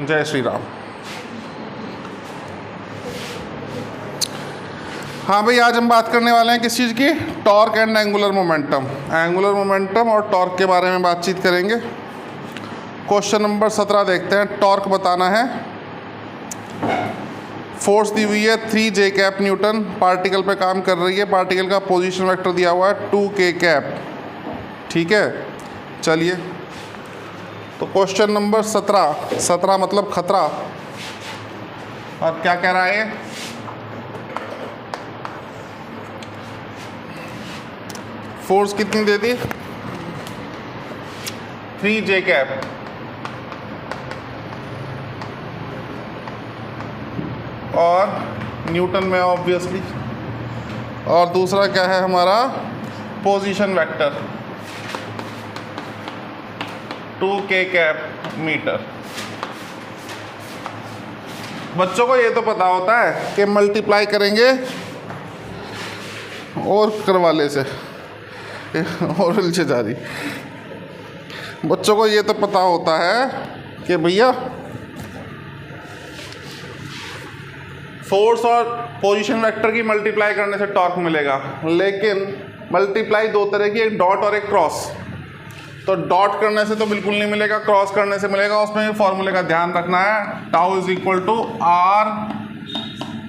जय श्री राम। हाँ भाई, आज हम बात करने वाले हैं किस चीज़ की? Torque and angular momentum. Angular momentum और टॉर्क के बारे में बातचीत करेंगे। क्वेश्चन नंबर 17 देखते हैं। टॉर्क बताना है। फोर्स दी हुई है 3 जे कैप न्यूटन, पार्टिकल पे काम कर रही है। पार्टिकल का पोजीशन वेक्टर दिया हुआ है 2 के कैप। ठीक है, चलिए तो क्वेश्चन नंबर 17 मतलब खतरा। और क्या कह रहा है? फोर्स कितनी दे दी? 3 जे कैप। और न्यूटन में ऑब्वियसली। और दूसरा क्या है हमारा? पोजीशन वेक्टर 2 के कैप मीटर। बच्चों को ये तो पता होता है कि मल्टीप्लाई करेंगे और करवाले से और उलझे जा रही। बच्चों को ये तो पता होता है कि भैया फोर्स और पोजीशन वेक्टर की मल्टीप्लाई करने से टॉर्क मिलेगा, लेकिन मल्टीप्लाई दो तरह की, एक डॉट और एक क्रॉस। तो डॉट करने से तो बिल्कुल नहीं मिलेगा, क्रॉस करने से मिलेगा। उसमें भी फॉर्मूले का ध्यान रखना है। Tau is equal to R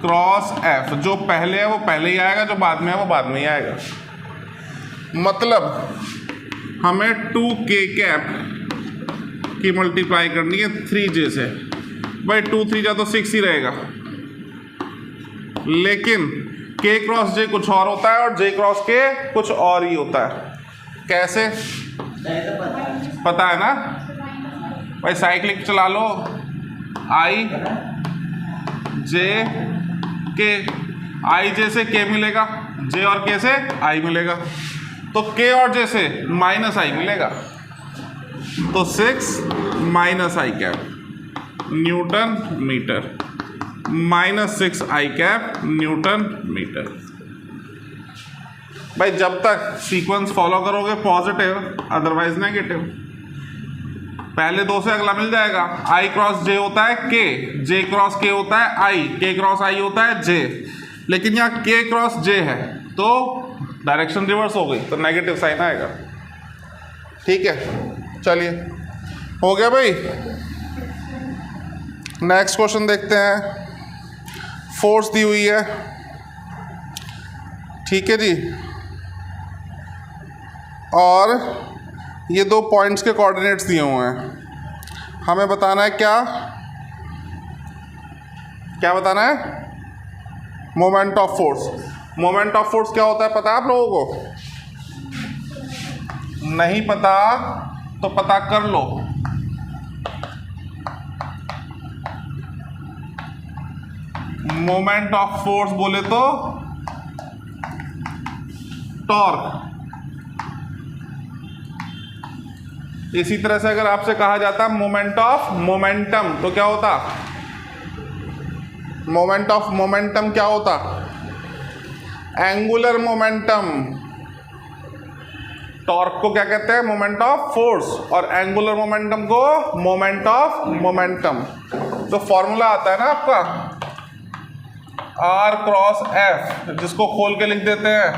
cross F. जो पहले है वो पहले ही आएगा, जो बाद में है वो बाद में ही आएगा। मतलब हमें 2 के कैप की मल्टीप्लाई करनी है 3 जे से। भाई 2 3 जा तो 6 ही रहेगा, लेकिन के क्रॉस जे कुछ और होता है और जे क्रॉस के कुछ और ही होता है। कैसे? पता है ना भाई, साइक्लिक चला लो। आई जे के, आई जे से के मिलेगा, जे और के से आई मिलेगा, तो के और जे से माइनस आई मिलेगा। तो 6 माइनस आई कैप न्यूटन मीटर, -6 आई कैप न्यूटन मीटर। भाई जब तक सीक्वेंस फॉलो करोगे पॉजिटिव, अदरवाइज नेगेटिव। पहले 2 से अगला मिल जाएगा। आई क्रॉस जे होता है के, जे क्रॉस के होता है आई, के क्रॉस आई होता है जे। लेकिन यहाँ के क्रॉस जे है तो डायरेक्शन रिवर्स हो गई, तो नेगेटिव साइन आएगा। ठीक है, चलिए हो गया भाई। नेक्स्ट क्वेश्चन देखते हैं। फोर्स दी हुई है, ठीक है जी, और ये 2 पॉइंट्स के कोऑर्डिनेट्स दिए हुए हैं। हमें बताना है क्या बताना है? Moment of force. Moment of force क्या होता है पता है आप लोगों को? नहीं पता तो पता कर लो। मोमेंट ऑफ फोर्स बोले तो टॉर्क। इसी तरह से अगर आपसे कहा जाता मोमेंट ऑफ मोमेंटम तो क्या होता? मोमेंट ऑफ मोमेंटम क्या होता? Angular momentum. टॉर्क को क्या कहते हैं? Moment of force. और एंगुलर मोमेंटम को मोमेंट ऑफ मोमेंटम। तो फॉर्मूला आता है ना आपका आर क्रॉस एफ, जिसको खोल के लिख देते हैं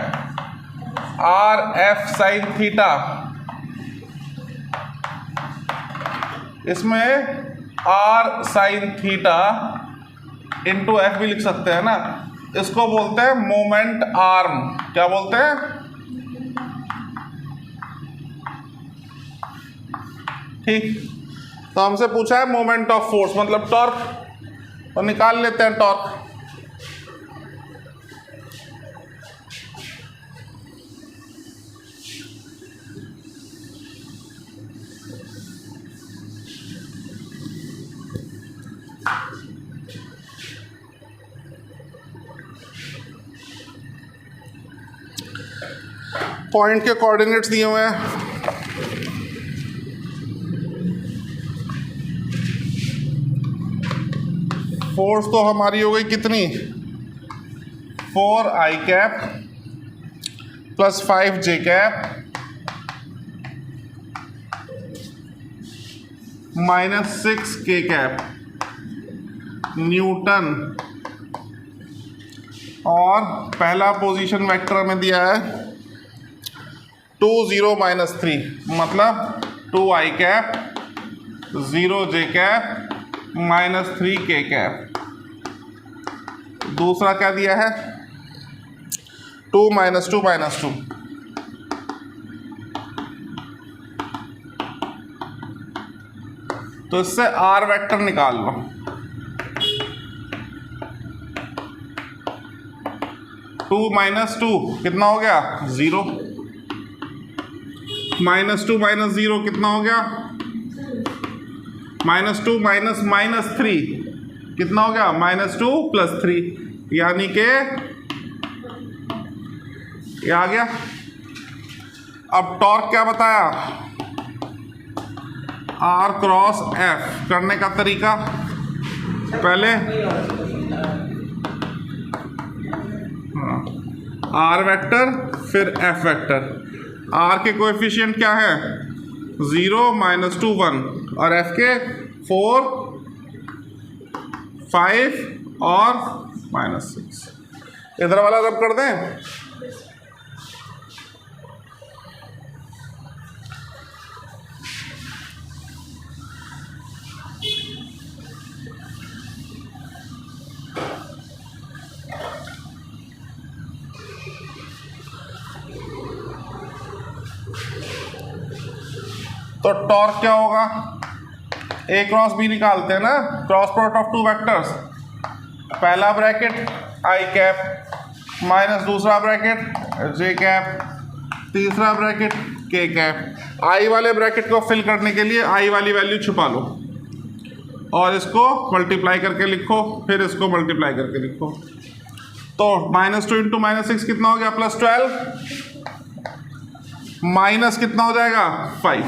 आर एफ साइन थीटा। इसमें R sine theta into F भी लिख सकते हैं ना। इसको बोलते हैं मोमेंट आर्म। क्या बोलते हैं? ठीक। तो हमसे पूछा है मोमेंट ऑफ फोर्स मतलब टॉर्क, तो निकाल लेते हैं टॉर्क। पॉइंट के कोऑर्डिनेट्स दिए हुए हैं। फोर्स तो हमारी हो गई कितनी? 4 आई कैप प्लस 5 जे कैप -6 के कैप। न्यूटन। और पहला पोजीशन वेक्टर में दिया है 2 0 -3, मतलब 2i cap 0 j cap -3 k cap. दूसरा क्या दिया है 2 -2 -2, तो इससे r वेक्टर निकाल लो। 2 -2 कितना हो गया 0, -2 -0 कितना हो गया -2 -3 कितना हो गया -2 + 3, यानी कि ये आ गया। अब टॉर्क क्या बताया R क्रॉस F करने का तरीका, पहले R वेक्टर फिर F वेक्टर। R के कोएफिशिएंट क्या है 0 -2 1 और F के 4 5 और -6। इधर वाला रब कर दें, तो टॉर्क क्या होगा A क्रॉस B निकालते हैं ना, cross product of two vectors. पहला ब्रैकेट I कैप माइनस दूसरा ब्रैकेट J कैप, तीसरा ब्रैकेट K कैप। I वाले ब्रैकेट को फिल करने के लिए I वाली वैल्यू छुपा लो और इसको मल्टीप्लाई करके लिखो, फिर इसको मल्टीप्लाई करके लिखो। तो -2 × -6 कितना हो गया +12, माइनस कितना हो जाएगा 5।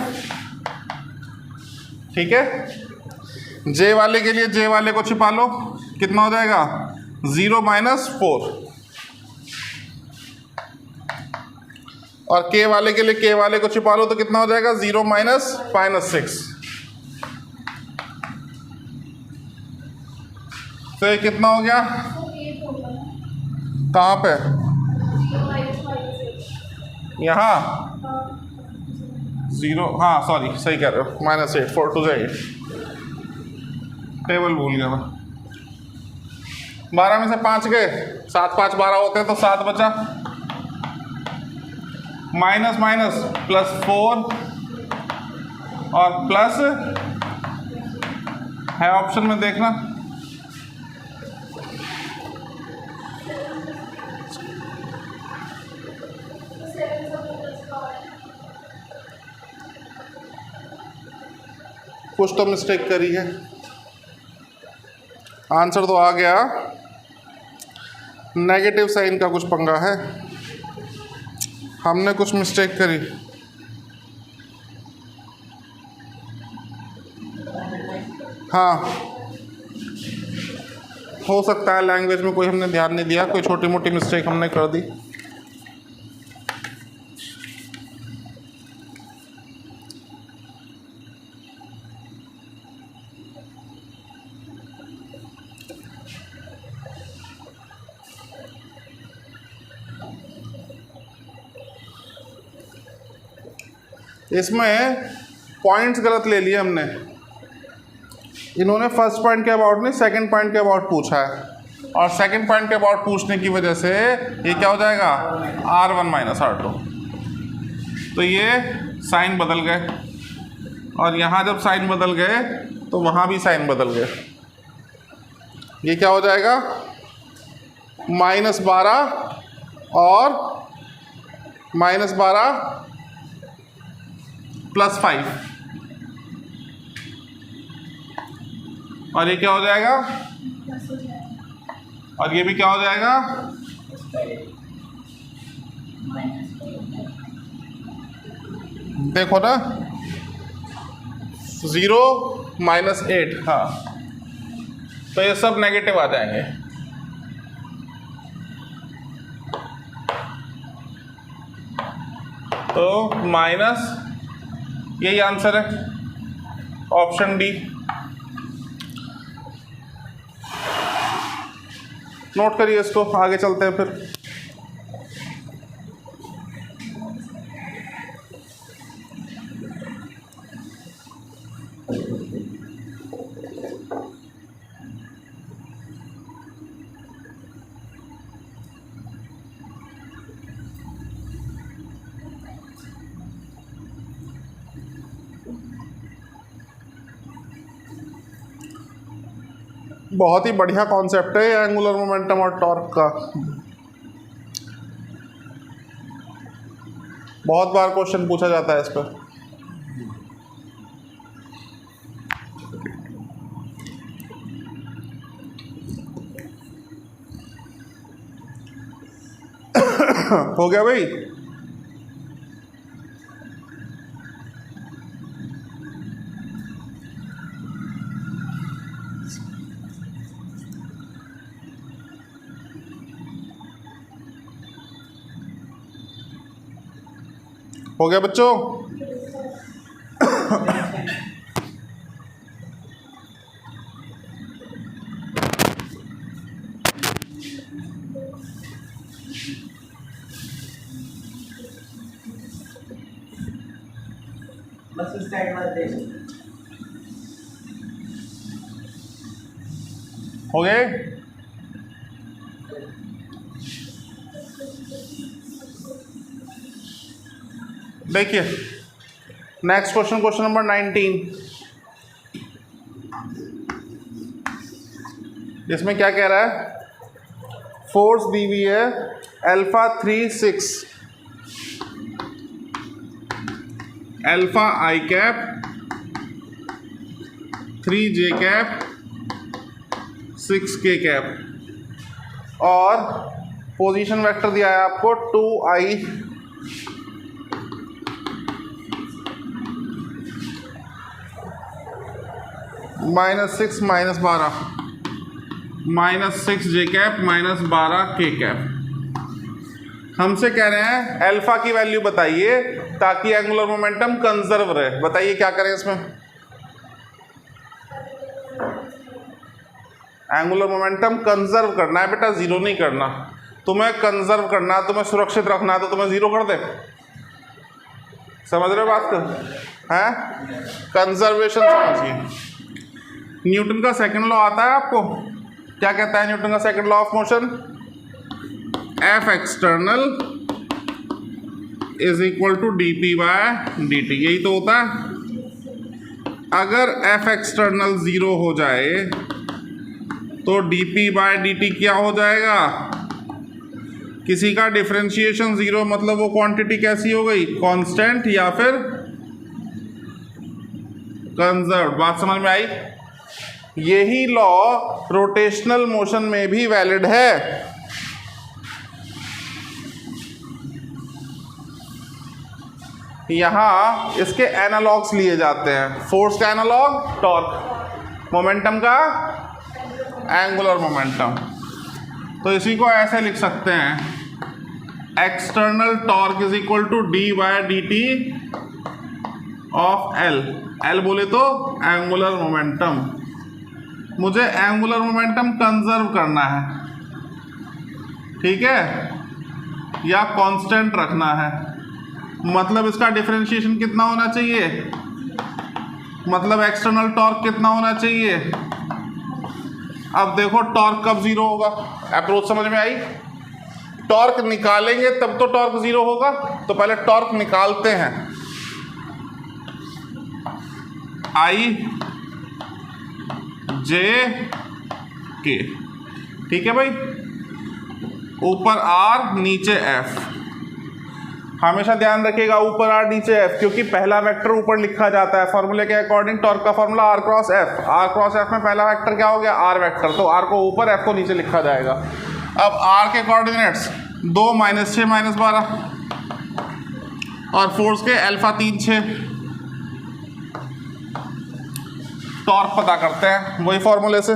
ठीक है, J वाले के लिए J वाले को छिपा लो, कितना हो जाएगा 0 -4, और K वाले के लिए K वाले को छिपा लो तो कितना हो जाएगा 0 -6। तो ये कितना हो गया, कहाँ पे, यहाँ 0, हाँ सॉरी सही कह रहे हो, -8 4 2 8, टेबल भूल गया मैं। 12 में से 5 गए, 7 5 12 होते हैं तो 7 बचा, माइनस माइनस +4 और प्लस है ऑप्शन में देखना, कुछ तो मिस्टेक करी है। आंसर तो आ गया, नेगेटिव साइन का कुछ पंगा है, हमने कुछ मिस्टेक करी। हाँ, हो सकता है लैंग्वेज में कोई हमने ध्यान नहीं दिया, कोई छोटी मोटी मिस्टेक हमने कर दी। इसमें पॉइंट्स गलत ले लिए हमने, इन्होंने फर्स्ट पॉइंट के अबाउट नहीं सेकंड पॉइंट के अबाउट पूछा है, और सेकंड पॉइंट के अबाउट पूछने की वजह से ये क्या हो जाएगा R1 - R2। तो ये साइन बदल गए, और यहाँ जब साइन बदल गए तो वहाँ भी साइन बदल गए। ये क्या हो जाएगा -12 और -12 +5, और ये क्या हो जाएगा, और ये भी क्या हो जाएगा देखो ना 0 -8, हाँ, तो ये सब नेगेटिव आ जाएंगे। तो माइनस, यही आंसर है ऑप्शन डी। नोट करिए इसको, आगे चलते हैं फिर। बहुत ही बढ़िया कॉन्सेप्ट है एंगुलर मोमेंटम और टॉर्क का। बहुत बार क्वेश्चन पूछा जाता है इस पर। हो गया भाई? हो गया बच्चों? बस इस साइड वाले देख। हो गए? देखिए नेक्स्ट क्वेश्चन, क्वेश्चन नंबर 19। इसमें क्या कह रहा है? फोर्स दी हुई है अल्फा 3 6 अल्फा आई कैप 3 जे कैप 6 के कैप और पोजीशन वेक्टर दिया है आपको 2i -6 -12 -6 जे कैप -12 के कैप। हमसे कह रहे हैं अल्फा की वैल्यू बताइए ताकि एंगुलर मोमेंटम कंजर्व रहे। बताइए क्या करें इसमें? एंगुलर मोमेंटम कंजर्व करना है बेटा, जीरो नहीं करना। तुम्हें कंजर्व करना, तुम्हें सुरक्षित रखना है तो तुम्हें जीरो कर दे। समझ रहे हो बात कर? हैं? कंजर्वेशन समझिए। न्यूटन का सेकंड लॉ आता है आपको? क्या कहता है न्यूटन का second law of motion? F external is equal to dp/dt। यही तो होता है। अगर F एक्सटर्नल जीरो हो जाए तो dp/dt क्या हो जाएगा? किसी का डिफरेंशिएशन जीरो मतलब वो क्वांटिटी कैसी हो गई? कांस्टेंट या फिर कंजर्व। बात समझ में आई? यही लॉ रोटेशनल मोशन में भी वैलिड है। यहां इसके एनालॉग्स लिए जाते हैं। फोर्स का एनालॉग टॉर्क, मोमेंटम का एंगुलर मोमेंटम। तो इसी को ऐसे लिख सकते हैं external torque is equal to d/dt of L। L बोले तो एंगुलर मोमेंटम। मुझे एंगुलर मोमेंटम कंजर्व करना है, ठीक है, या कांस्टेंट रखना है। मतलब इसका डिफरेंशिएशन कितना होना चाहिए? मतलब एक्सटर्नल टॉर्क कितना होना चाहिए? अब देखो टॉर्क कब जीरो होगा? अप्रोच समझ में आई? टॉर्क निकालेंगे तब तो टॉर्क जीरो होगा। तो पहले टॉर्क निकालते हैं। आई जे के, ठीक है भाई। ऊपर आर नीचे एफ। हमेशा ध्यान रखिएगा ऊपर आर नीचे एफ, क्योंकि पहला वेक्टर ऊपर लिखा जाता है फॉर्मूले के अकॉर्डिंग। टॉर्क का formula R cross F. R cross F में पहला वेक्टर क्या हो गया? Are vector. तो आर को ऊपर एफ को नीचे लिखा जाएगा। अब आर के कोऑर्डिनेट्स 2 -6 -12 और फोर्स के अल्फा 3 6। टॉर्क पता करते हैं वही फॉर्मूले से।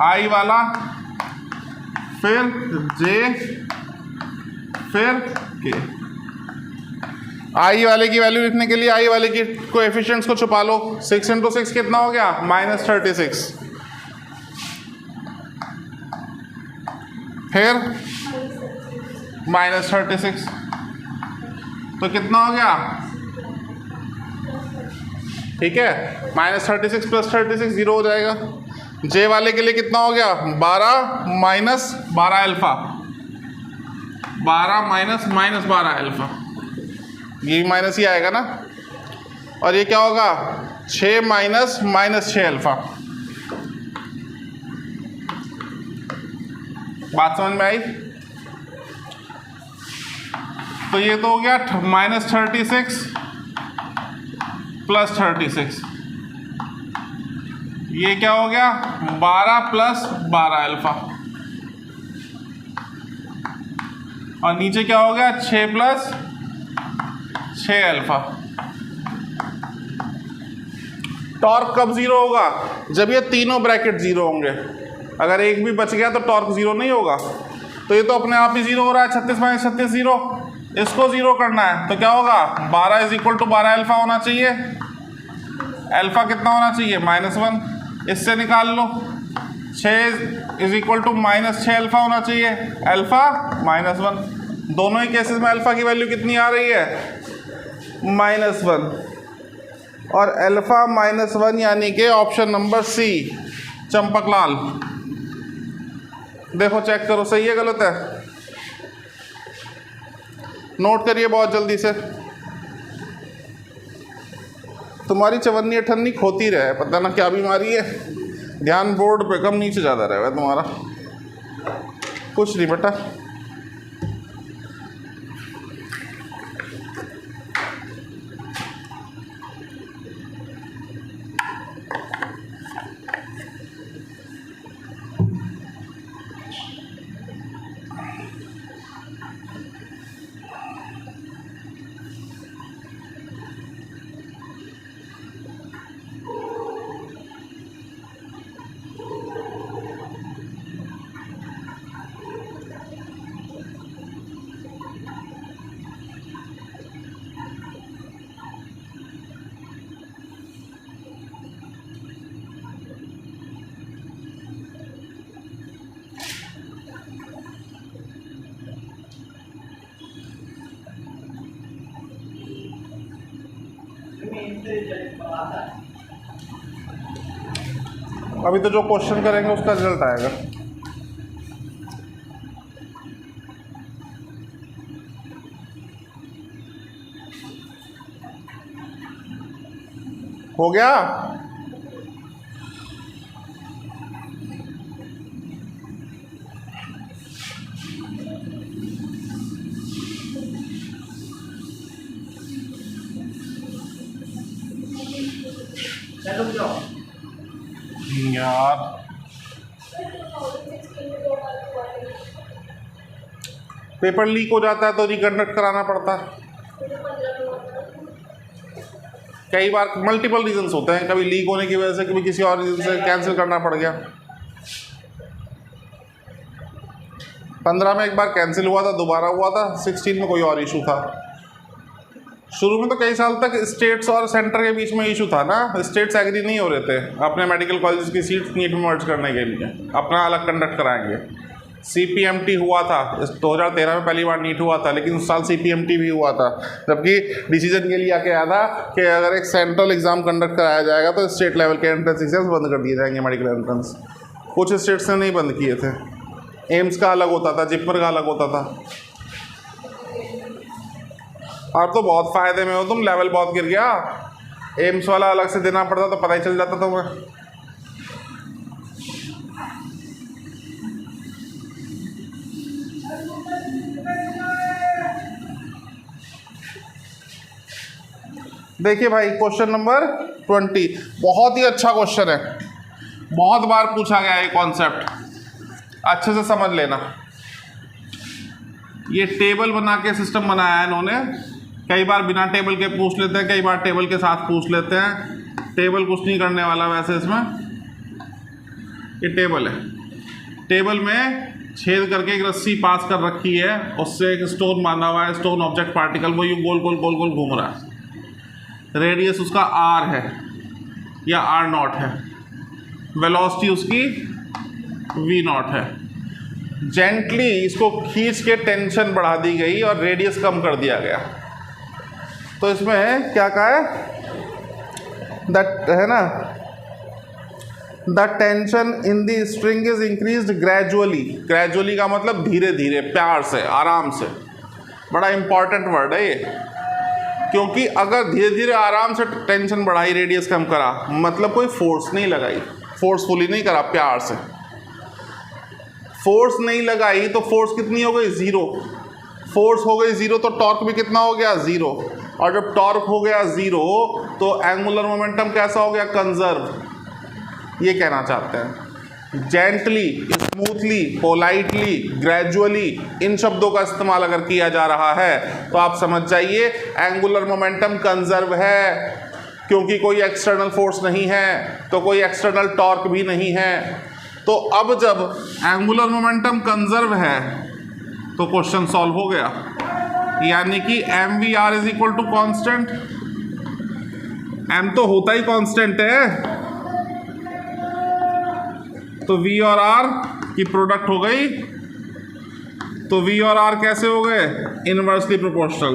आई वाला, फिर जे, फिर के। आई वाले की वैल्यू लिखने के लिए आई वाले की कोएफिशिएंट्स को छुपा लो। 6 × 6 कितना हो गया? -36। फिर -36 तो कितना हो गया? ठीक है, -36 + 36 0 हो जाएगा। जे वाले के लिए कितना हो गया? 12 - 12 अल्फा, 12 - -12 अल्फा, ये माइनस ही आएगा ना। और ये क्या होगा? 6 - -6 अल्फा। बात समझ में आई? तो ये तो हो गया -36 + 36, ये क्या हो गया? 12 + 12 अल्फा, और नीचे क्या हो गया? 6 + 6 अल्फा। टॉर्क कब जीरो होगा? जब ये तीनों ब्रैकेट जीरो होंगे। अगर एक भी बच गया तो टॉर्क जीरो नहीं होगा। तो ये तो अपने आप ही जीरो हो रहा है, 36 - 36 0। इसको जीरो करना है तो क्या होगा? 12 = 12 अल्फा होना चाहिए। अल्फा कितना होना चाहिए? -1। इससे निकाल लो। 6 = -6 अल्फा होना चाहिए। अल्फा -1। दोनों ही केसेस में अल्फा की वैल्यू कितनी आ रही है? -1। और अल्फा -1 यानी कि ऑप्शन नंबर सी, चंपकलाल। देखो चेक करो सही है गलत है? नोट करिए बहुत जल्दी से। तुम्हारी चवन्नी अठन्नी खोती रहे, पता ना क्या बीमारी है। ध्यान बोर्ड पे कम नीचे ज़्यादा रहे तुम्हारा। कुछ नहीं बेटा। अभी तो जो क्वेश्चन करेंगे उसका रिजल्ट आएगा। हो गया? रुक जाओ यार पेपर लीक हो जाता है तो रिकंडक्ट कराना पड़ता है। कई बार मल्टीपल रीजंस होते हैं, कभी लीक होने की वजह से, कभी किसी और रीजन से कैंसिल करना पड़ गया। 15 में एक बार कैंसिल हुआ था, दोबारा हुआ था, 16 में कोई और इशू था। शुरू में तो कई साल तक स्टेट्स और सेंटर के बीच में इशू था ना, स्टेट्स एग्री नहीं हो रहे थे अपने मेडिकल कॉलेज की सीट्स नीट में मर्ज करने के लिए, अपना अलग कंडक्ट कराएंगे। CPMT हुआ था 2013 में पहली बार नीट हुआ था, लेकिन उस साल CPMT भी हुआ था, जबकि डिसीजन के लिए आके आया था कि अगर एक सेंट्रल एग्जाम कंडक्ट कराया जाएगा तो स्टेट लेवल के एंट्रेंस एग्जाम्स बंद कर दिए जाएंगे, मेडिकल एंट्रेंस। कुछ स्टेट्स ने नहीं बंद किए थे। एम्स का अलग होता था, जिप्पर का अलग होता था। अब तो बहुत फ़ायदे में हो तुम, लेवल बहुत गिर गया। एम्स वाला अलग से देना पड़ता तो पता ही चल जाता तुम्हें। देखिए भाई क्वेश्चन नंबर 20 बहुत ही अच्छा क्वेश्चन है, बहुत बार पूछा गया है ये कॉन्सेप्ट, अच्छे से समझ लेना। ये टेबल बना के सिस्टम बनाया है इन्होंने, कई बार बिना टेबल के पूछ लेते हैं, कई बार टेबल के साथ पूछ लेते हैं। टेबल कुछ नहीं करने वाला वैसे इसमें, ये टेबल है। टेबल में छेद करके एक रस्सी पास कर रखी है, उससे एक स्टोन बांधा हुआ है, स्टोन ऑब्जेक्ट पार्टिकल वो यूँ गोल गोल गोल गोल घूम रहा है, रेडियस उसका r है या r0 है, वेलोसिटी उसकी v0 है। जेंटली इसको खींच के टेंशन बढ़ा दी गई और रेडियस कम कर दिया गया। तो इसमें क्या कहा है, दैट है ना, the tension in the string is increased gradually. Gradually का मतलब धीरे धीरे, प्यार से, आराम से। बड़ा इंपॉर्टेंट वर्ड है ये, क्योंकि अगर धीरे धीरे आराम से टेंशन बढ़ाई, रेडियस कम करा, मतलब कोई फोर्स नहीं लगाई, फोर्सफुली नहीं करा, प्यार से। फोर्स नहीं लगाई तो फोर्स कितनी हो गई, ज़ीरो। फोर्स हो गई ज़ीरो तो टॉर्क भी कितना हो गया, ज़ीरो। और जब टॉर्क हो गया ज़ीरो तो एंगुलर मोमेंटम कैसा हो गया, कंजर्व। ये कहना चाहते हैं। जेंटली, स्मूथली, पोलाइटली, ग्रेजुअली, इन शब्दों का इस्तेमाल अगर किया जा रहा है तो आप समझ जाइए एंगुलर मोमेंटम कंजर्व है, क्योंकि कोई एक्सटर्नल फोर्स नहीं है, तो कोई एक्सटर्नल टॉर्क भी नहीं है। तो अब जब एंगुलर मोमेंटम कंजर्व है तो क्वेश्चन सॉल्व हो गया, यानी कि mvr is equal to constant. m तो होता ही कॉन्स्टेंट है, तो v और r की प्रोडक्ट हो गई, तो v और r कैसे हो गए, इनवर्सली प्रोपोर्शनल।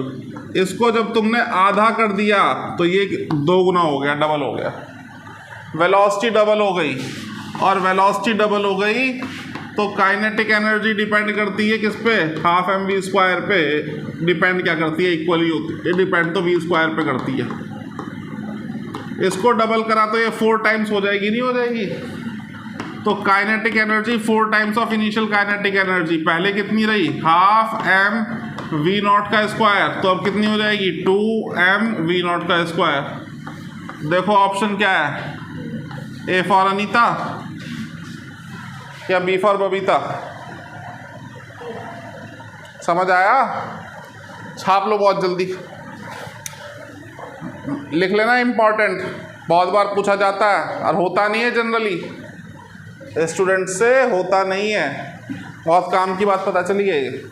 इसको जब तुमने आधा कर दिया तो ये 2 गुना हो गया, डबल हो गया। वेलोसिटी डबल हो गई, और वेलोसिटी डबल हो गई तो काइनेटिक एनर्जी डिपेंड करती है किस पे, हाफ mv² पे डिपेंड क्या करती है, इक्वली होती है, डिपेंड तो v² पे करती है। इसको डबल करा तो ये 4 टाइम्स हो जाएगी, नहीं हो जाएगी। तो kinetic energy 4 times of initial kinetic energy, पहले कितनी रही, हाफ mv0 का स्क्वायर, तो अब कितनी हो जाएगी, 2mv0 का स्क्वायर। देखो ऑप्शन क्या है, ए फॉर अनीता या बी फॉर बबीता, समझ आया? छाप लो बहुत जल्दी, लिख लेना, इंपॉर्टेंट, बहुत बार पूछा जाता है और होता नहीं है, जनरली स्टूडेंट से होता नहीं है। बहुत काम की बात पता चली है ये।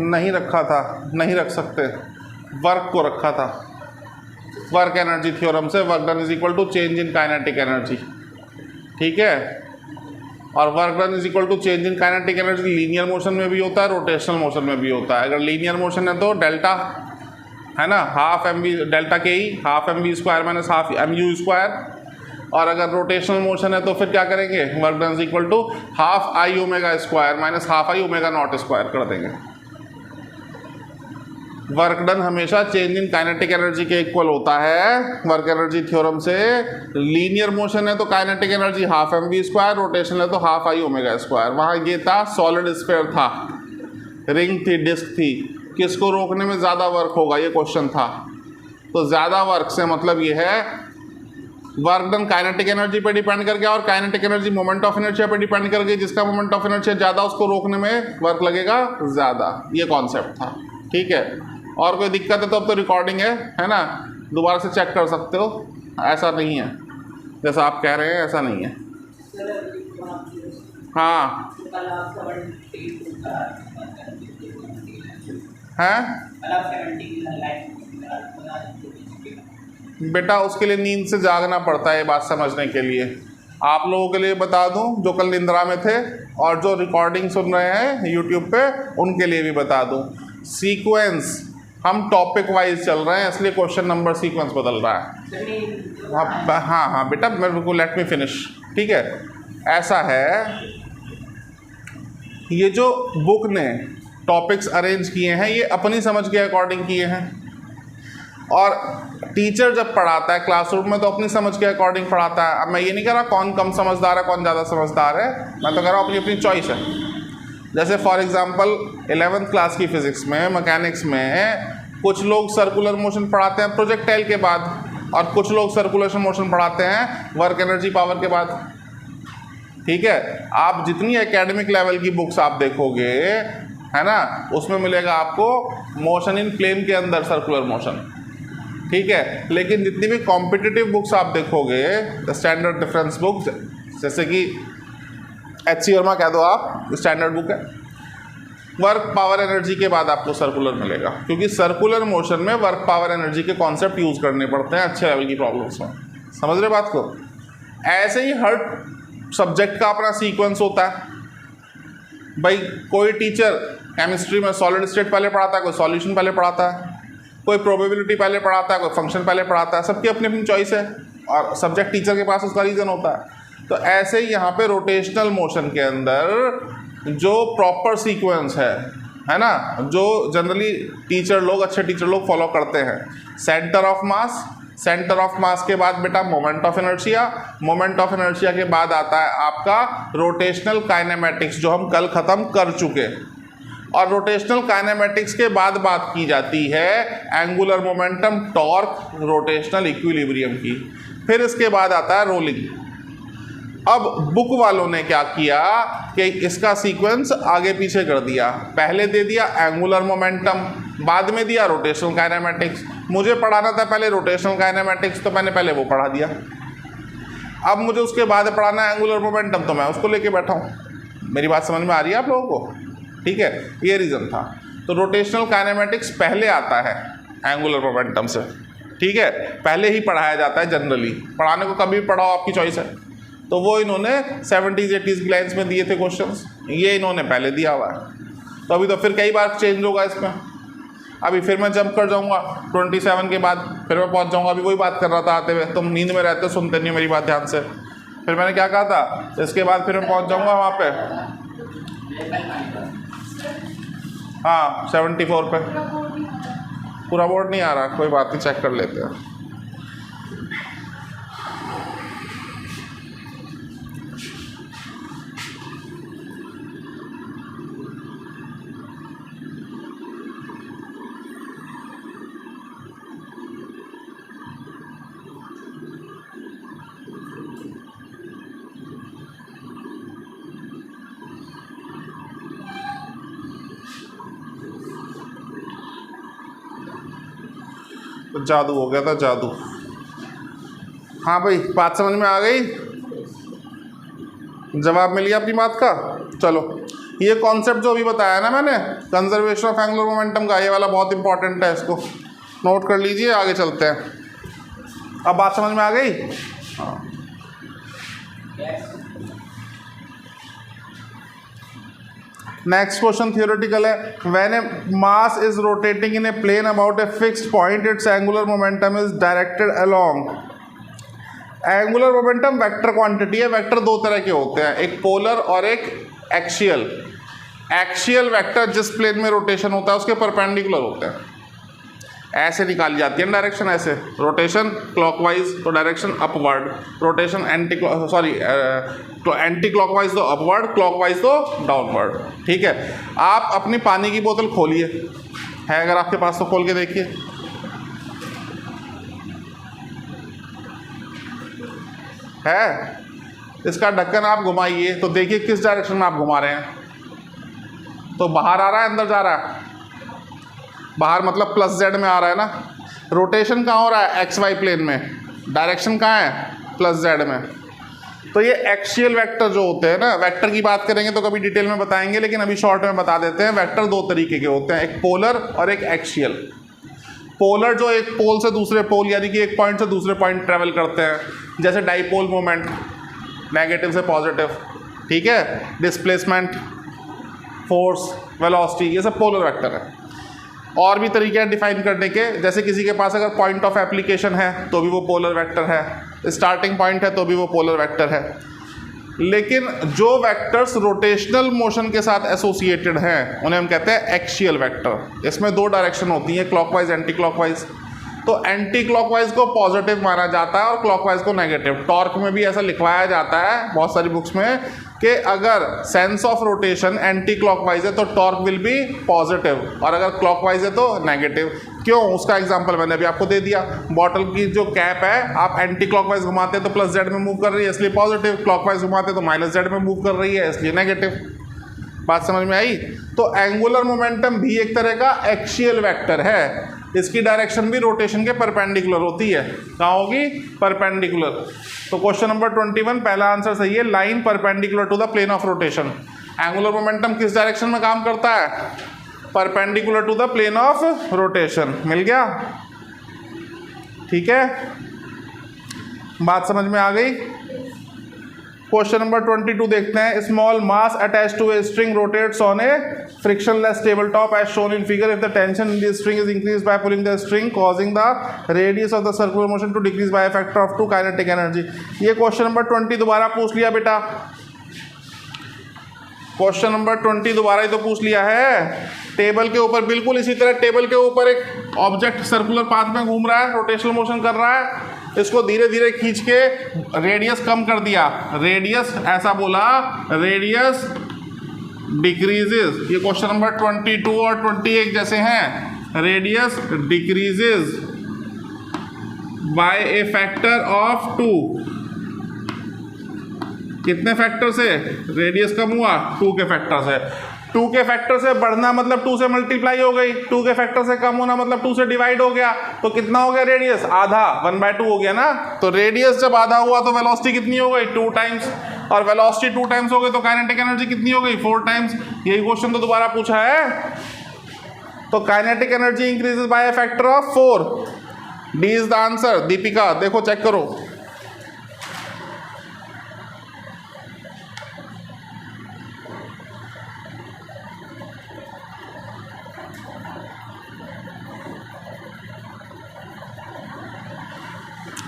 नहीं रखा था, नहीं रख सकते, वर्क को रखा था। वर्क एनर्जी थ्योरम से work done is equal to change in kinetic energy, ठीक है। और work done is equal to change in kinetic energy linear motion में भी होता है, रोटेशनल मोशन में भी होता है। अगर लीनियर मोशन है तो डेल्टा है ना, हाफ mv डेल्टा के ही, half mv² minus half mu²। और अगर रोटेशनल मोशन है तो फिर क्या करेंगे, work done is equal to half i⍵² minus half i⍵0² कर देंगे। वर्क डन हमेशा चेंज इन काइनेटिक एनर्जी के इक्वल होता है वर्क एनर्जी थ्योरम से। लीनियर मोशन है तो kinetic energy half mv², rotation है तो हाफ i⍵²। वहाँ ये था, सॉलिड स्फीयर था, रिंग थी, डिस्क थी, किसको रोकने में ज़्यादा वर्क होगा, ये क्वेश्चन था। तो ज़्यादा वर्क से मतलब ये है वर्क डन काइनेटिक एनर्जी पे डिपेंड करके, और kinetic energy moment of inertia पे डिपेंड करके, जिसका मोमेंट ऑफ इनर्शिया ज़्यादा उसको रोकने में वर्क लगेगा ज़्यादा। ये कॉन्सेप्ट था, ठीक है। और कोई दिक्कत है तो अब तो रिकॉर्डिंग है ना, दोबारा से चेक कर सकते हो। ऐसा नहीं है जैसा आप कह रहे हैं, ऐसा नहीं है। हाँ हैं बेटा, उसके लिए नींद से जागना पड़ता है ये बात समझने के लिए। आप लोगों के लिए बता दूं जो कल निंद्रा में थे और जो रिकॉर्डिंग सुन रहे हैं यूट्यूब पे, उनके लिए भी बता दूं। सीक्वेंस, हम टॉपिक वाइज चल रहे हैं, इसलिए क्वेश्चन नंबर सीक्वेंस बदल रहा है। हाँ बेटा, मेरे को लेट मी फिनिश, ठीक है। ऐसा है, ये जो बुक ने टॉपिक्स अरेंज किए हैं ये अपनी समझ के अकॉर्डिंग किए हैं, और टीचर जब पढ़ाता है क्लासरूम में तो अपनी समझ के अकॉर्डिंग पढ़ाता है। अब मैं ये नहीं कह रहा कौन कम समझदार है, कौन ज़्यादा समझदार है, मैं तो कह रहा हूँ अपनी अपनी चॉइस है। जैसे फॉर एग्जांपल 11th क्लास की फिज़िक्स में, मैकेनिक्स में कुछ लोग सर्कुलर मोशन पढ़ाते हैं प्रोजेक्टाइल के बाद, और कुछ लोग सर्कुलेशन मोशन पढ़ाते हैं वर्क एनर्जी पावर के बाद, ठीक है, आप जितनी एकेडमिक लेवल की बुक्स आप देखोगे, है ना, उसमें मिलेगा आपको मोशन इन प्लेन के अंदर सर्कुलर मोशन, ठीक है। लेकिन जितनी भी कॉम्पिटिटिव बुक्स आप देखोगे, स्टैंडर्ड डिफरेंस बुक्स, जैसे कि HC वर्मा कह दो आप, स्टैंडर्ड बुक है, वर्क पावर एनर्जी के बाद आपको सर्कुलर मिलेगा, क्योंकि सर्कुलर मोशन में वर्क पावर एनर्जी के कॉन्सेप्ट यूज़ करने पड़ते हैं अच्छे लेवल की प्रॉब्लम्स में। समझ रहे बात को? ऐसे ही हर सब्जेक्ट का अपना सीक्वेंस होता है भाई। कोई टीचर केमिस्ट्री में सॉलिड स्टेट पहले पढ़ाता है, कोई सॉल्यूशन पहले पढ़ाता है, कोई प्रोबेबिलिटी पहले पढ़ाता है, कोई फंक्शन पहले पढ़ाता है, सबकी अपनी अपनी चॉइस है और सब्जेक्ट टीचर के पास उसका रीज़न होता है। तो ऐसे ही यहाँ पे रोटेशनल मोशन के अंदर जो प्रॉपर सीक्वेंस है ना, जो जनरली टीचर लोग, अच्छे टीचर लोग फॉलो करते हैं, centre of mass, centre of mass के बाद बेटा moment of inertia, moment of inertia के बाद आता है आपका रोटेशनल काइनेमेटिक्स, जो हम कल ख़त्म कर चुके, और रोटेशनल काइनेमेटिक्स के बाद बात की जाती है angular momentum, torque, rotational equilibrium की। फिर इसके बाद आता है रोलिंग। अब बुक वालों ने क्या किया कि इसका सीक्वेंस आगे पीछे कर दिया, पहले दे दिया एंगुलर मोमेंटम, बाद में दिया रोटेशनल काइनेमेटिक्स। मुझे पढ़ाना था पहले रोटेशनल काइनेमेटिक्स, तो मैंने पहले वो पढ़ा दिया। अब मुझे उसके बाद पढ़ाना है एंगुलर मोमेंटम, तो मैं उसको लेके बैठा हूँ। मेरी बात समझ में आ रही है आप लोगों को? ठीक है, ये रीज़न था। तो रोटेशनल काइनेमेटिक्स पहले आता है एंगुलर मोमेंटम से, ठीक है, पहले ही पढ़ाया जाता है जनरली। पढ़ाने को कभी पढ़ाओ, आपकी चॉइस है। तो वो इन्होंने 70s 80s की लाइन्स में दिए थे क्वेश्चंस, ये इन्होंने पहले दिया हुआ है। तो अभी तो फिर कई बार चेंज होगा इसमें। अभी फिर मैं जंप कर जाऊंगा 27 के बाद, फिर मैं पहुंच जाऊंगा। अभी वही बात कर रहा था आते हुए, तुम नींद में रहते हो, सुनते नहीं हो मेरी बात ध्यान से। फिर मैंने क्या कहा था, इसके बाद फिर मैं पहुंच जाऊंगा वहाँ पे, हाँ 74 पे। पूरा बोर्ड नहीं आ रहा, कोई बात नहीं, चेक कर लेते हैं। तो जादू हो गया था, जादू। हाँ भाई, बात समझ में आ गई? जवाब मिल गया अपनी बात का? चलो, ये कॉन्सेप्ट जो अभी बताया ना मैंने, कंजर्वेशन ऑफ एंगुलर मोमेंटम का, ये वाला बहुत इंपॉर्टेंट है, इसको नोट कर लीजिए। आगे चलते हैं। अब बात समझ में आ गई? हाँ। नेक्स्ट क्वेश्चन थियोरेटिकल है। When a mass is rotating in a plane about a fixed point, its angular momentum is directed along. Angular momentum vector quantity है। वेक्टर दो तरह के होते हैं, एक पोलर और एक एक्सियल। एक्सियल वेक्टर जिस प्लेन में रोटेशन होता है उसके परपेंडिकुलर होते हैं, ऐसे निकाली जाती है डायरेक्शन, ऐसे रोटेशन क्लॉकवाइज तो direction upward, rotation anti clockwise तो अपवर्ड, क्लॉकवाइज तो डाउनवर्ड। ठीक है, आप अपनी पानी की बोतल खोलिए, है अगर आपके पास तो खोल के देखिए। है, इसका ढक्कन आप घुमाइए तो देखिए किस डायरेक्शन में आप घुमा रहे हैं। तो बाहर आ रहा है, अंदर जा रहा है? बाहर मतलब प्लस जेड में आ रहा है ना। रोटेशन कहाँ हो रहा है? एक्स वाई प्लेन में। डायरेक्शन कहाँ है? प्लस जेड में। तो ये एक्सियल वेक्टर जो होते हैं ना, वेक्टर की बात करेंगे तो कभी डिटेल में बताएंगे, लेकिन अभी शॉर्ट में बता देते हैं। वेक्टर दो तरीके के होते हैं, एक पोलर और एक एक्सियल। पोलर जो एक पोल से दूसरे पोल, यानी कि एक पॉइंट से दूसरे पॉइंट ट्रेवल करते हैं, जैसे डाइपोल मोमेंट, नेगेटिव से पॉजिटिव। ठीक है, डिस्प्लेसमेंट, फोर्स, वेलोसिटी, ये सब पोलर वेक्टर है। और भी तरीके हैं डिफाइन करने के, जैसे किसी के पास अगर पॉइंट ऑफ एप्लीकेशन है तो भी वो पोलर वेक्टर है, स्टार्टिंग पॉइंट है तो भी वो पोलर वेक्टर है। लेकिन जो वेक्टर्स रोटेशनल मोशन के साथ एसोसिएटेड हैं उन्हें हम कहते हैं एक्सियल वेक्टर। इसमें दो डायरेक्शन होती हैं, क्लॉकवाइज, एंटी क्लॉकवाइज। तो एंटी क्लॉकवाइज को पॉजिटिव माना जाता है और क्लॉकवाइज को नेगेटिव। टॉर्क में भी ऐसा लिखवाया जाता है बहुत सारी बुक्स में कि अगर sense of rotation anti clockwise है तो टॉर्क विल बी पॉजिटिव, और अगर क्लॉकवाइज है तो नेगेटिव। क्यों? उसका एग्जांपल मैंने अभी आपको दे दिया। बॉटल की जो कैप है आप एंटी क्लॉकवाइज घुमाते हैं तो प्लस जेड में मूव कर रही है इसलिए पॉजिटिव, क्लॉकवाइज घुमाते हैं तो माइनस जेड में मूव कर रही है इसलिए नेगेटिव। बात समझ में आई? तो एंगुलर मोमेंटम भी एक तरह का एक्सियल वेक्टर है, इसकी डायरेक्शन भी रोटेशन के परपेंडिकुलर होती है। कहाँ होगी? परपेंडिकुलर। तो क्वेश्चन नंबर 21 पहला आंसर सही है, line perpendicular to the plane of rotation. Angular momentum किस डायरेक्शन में काम करता है? Perpendicular to the plane of rotation. मिल गया? ठीक है, बात समझ में आ गई? क्वेश्चन नंबर 22 देखते हैं। Small mass attach to a string rotates on a frictionless tabletop as shown in figure if the tension in the string is increased by pulling the string causing the radius of the circular motion to decrease by a factor of 2 kinetic energy। ये question number 20 दोबारा पूछ लिया बेटा, question number 20 दोबारा ही तो पूछ लिया है। टेबल के ऊपर बिल्कुल इसी तरह टेबल के ऊपर एक ऑब्जेक्ट सर्कुलर पाथ में घूम रहा है, रोटेशनल मोशन कर रहा है, इसको धीरे धीरे खींच के रेडियस कम कर दिया, रेडियस ऐसा बोला, रेडियस डिक्रीजेस। ये क्वेश्चन नंबर 22 और 21 जैसे हैं। Radius decreases by A factor of 2। कितने फैक्टर से? रेडियस कम हुआ 2 के फैक्टर से। 2 के फैक्टर से बढ़ना मतलब 2 से मल्टीप्लाई हो गई, 2 के फैक्टर से कम होना मतलब 2 से डिवाइड हो गया। तो कितना हो गया रेडियस? आधा, 1/2 हो गया ना। तो रेडियस जब आधा हुआ तो वेलोसिटी कितनी हो गई? 2 टाइम्स। और वेलोसिटी 2 टाइम्स हो गई तो काइनेटिक एनर्जी कितनी हो गई? 4 टाइम्स। यही क्वेश्चन तो दोबारा पूछा है। तो kinetic energy increases by A factor of 4। D is the answer. Deepika देखो, चेक करो।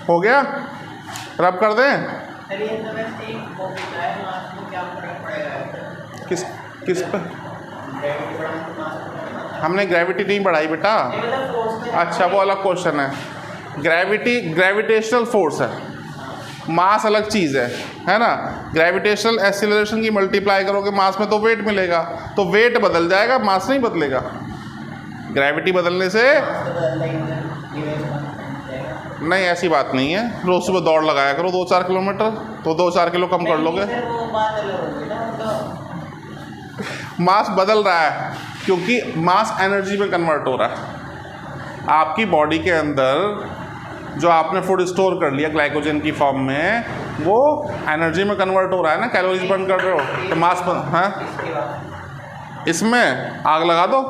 हो गया? रब कर दें? किस पे? हमने ग्रेविटी नहीं बढ़ाई बेटा। अच्छा, वो अलग क्वेश्चन है। ग्रेविटी ग्रेविटेशनल फोर्स है, मास अलग चीज़ है ना। ग्रेविटेशनल एक्सीलरेशन की मल्टीप्लाई करोगे मास में तो वेट मिलेगा, तो वेट बदल जाएगा, मास नहीं बदलेगा। ग्रेविटी बदलने से नहीं, ऐसी बात नहीं है। रोज सुबह दौड़ लगाया करो 2-4 किलोमीटर, तो 2-4 किलो कम कर लोगे। मास बदल रहा है क्योंकि मास एनर्जी में कन्वर्ट हो रहा है। आपकी बॉडी के अंदर जो आपने फूड स्टोर कर लिया ग्लाइकोजन की फॉर्म में, वो एनर्जी में कन्वर्ट हो रहा है ना, कैलोरीज बर्न कर रहे हो तो मास है। इसमें आग लगा दो,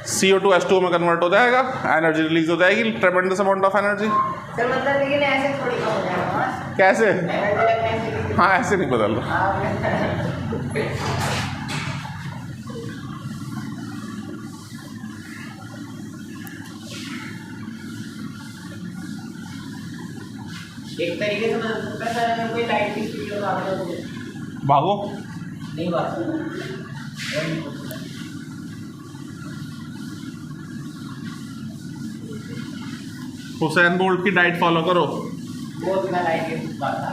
CO2 H2 में कन्वर्ट हो जाएगा, एनर्जी रिलीज हो जाएगी, ट्रेमेंडस अमाउंट ऑफ एनर्जी। मतलब लेकिन ऐसे थोड़ी कम हो जाएगा। कैसे? हाँ, ऐसे नहीं बदल रहा। एक तरीके से बदल सकता है अगर कोई लाइट की स्पीड हो तो भागो नहीं भाग। हुसैन बोल्ट की डाइट फॉलो करो। वो बिना लाइट के भागता।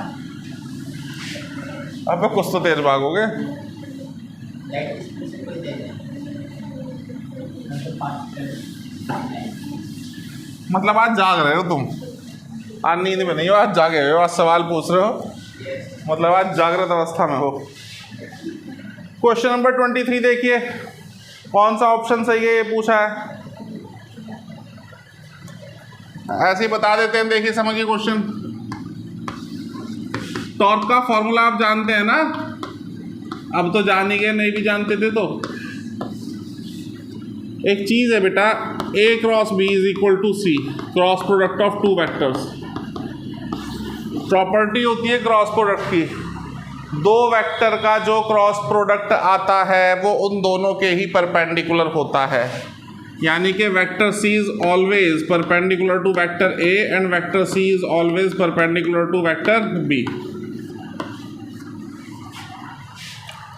अब कुछ तो तेज भागोगे। लाइट की स्पीड से कोई तेज है। मतलब आज जाग रहे हो तुम, आज नींद में नहीं हो, आज जागे हुए हो, आज सवाल पूछ रहे हो, मतलब आज जागृत अवस्था में हो। क्वेश्चन नंबर 23 देखिए, कौन सा ऑप्शन सही है ये पूछा है। ऐसे ही बता देते हैं, देखिए समझिए क्वेश्चन। टॉर्क का फॉर्मूला आप जानते हैं ना, अब तो जान ही गए, नहीं भी जानते थे तो। एक चीज़ है बेटा, A cross B is equal to C, cross product of 2 vectors. Property होती है क्रॉस प्रोडक्ट की, 2 वेक्टर का जो क्रॉस प्रोडक्ट आता है वो उन दोनों के ही परपेंडिकुलर होता है। यानी कि vector C is always perpendicular to vector A and vector C is always perpendicular to vector B।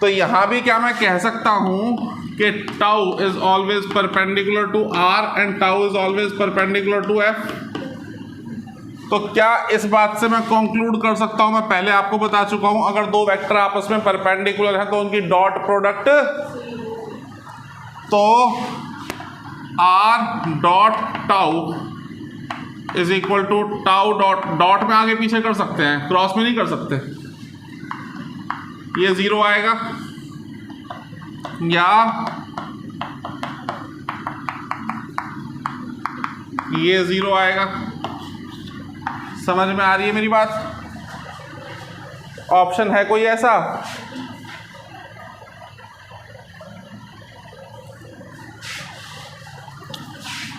तो यहाँ भी क्या मैं कह सकता हूँ कि tau is always perpendicular to R and tau is always perpendicular to F। तो क्या इस बात से मैं कंक्लूड कर सकता हूँ, मैं पहले आपको बता चुका हूँ, अगर 2 वेक्टर आपस में परपेंडिकुलर हैं तो उनकी डॉट प्रोडक्ट तो R dot tau is equal to tau dot, dot में आगे पीछे कर सकते हैं, क्रॉस में नहीं कर सकते। ये 0 आएगा या ये 0 आएगा। समझ में आ रही है मेरी बात? ऑप्शन है कोई ऐसा?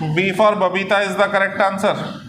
B for Babita is the correct answer.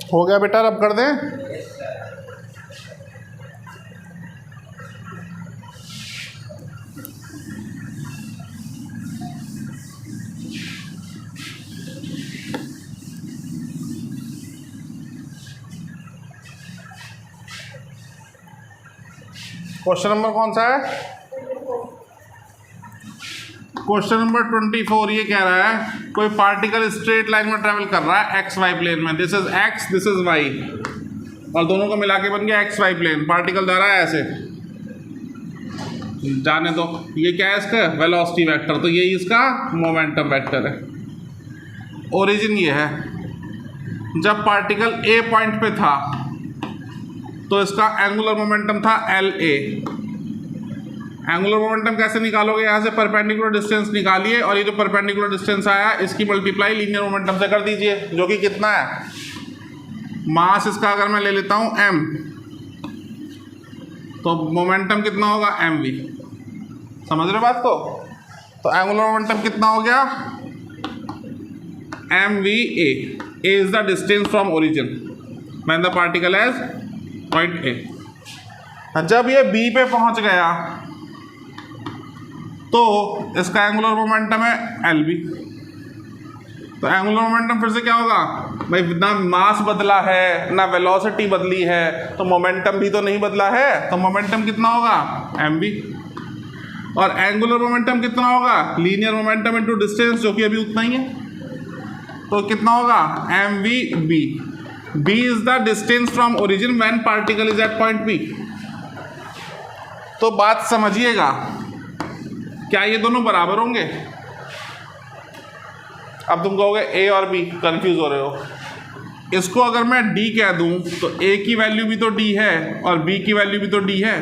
हो गया बेटा, रब कर दें। क्वेश्चन नंबर कौन सा है? क्वेश्चन नंबर 24 ये कह रहा है कोई पार्टिकल स्ट्रेट लाइन में ट्रेवल कर रहा है एक्स वाई प्लेन में। This is X, this is Y, और दोनों को मिला के बन गया एक्स वाई प्लेन। पार्टिकल जा रहा है ऐसे, जाने दो। ये क्या है इसका? Velocity vector. तो यही इसका मोमेंटम वेक्टर है। ओरिजिन ये है, जब पार्टिकल ए पॉइंट पे था तो इसका एंगुलर मोमेंटम था एल ए। एंगुलर मोमेंटम कैसे निकालोगे? यहाँ से परपेंडिकुलर डिस्टेंस निकालिए और ये जो परपेंडिकुलर डिस्टेंस आया इसकी मल्टीप्लाई लीनियर मोमेंटम से कर दीजिए, जो कि कितना है? मास इसका अगर मैं ले लेता हूँ m, तो मोमेंटम कितना होगा? mv। समझ रहे बात को? तो एंगुलर मोमेंटम कितना हो गया? mva। a is the distance from origin when the particle as point A. जब ये b पे पहुंच गया तो इसका एंगुलर मोमेंटम है एलबी। तो एंगुलर मोमेंटम फिर से क्या होगा भाई? ना मास बदला है ना वेलोसिटी बदली है, तो मोमेंटम भी तो नहीं बदला है, तो मोमेंटम कितना होगा? mv। और एंगुलर मोमेंटम कितना होगा? लीनियर मोमेंटम इनटू डिस्टेंस, जो कि अभी उतना ही है। तो कितना होगा? mvb। b is the distance from origin when particle is at point b। तो बात समझिएगा, क्या ये दोनों बराबर होंगे? अब तुम कहोगे ए और बी, कंफ्यूज हो रहे हो। इसको अगर मैं डी कह दूं तो ए की वैल्यू भी तो डी है और बी की वैल्यू भी तो डी है।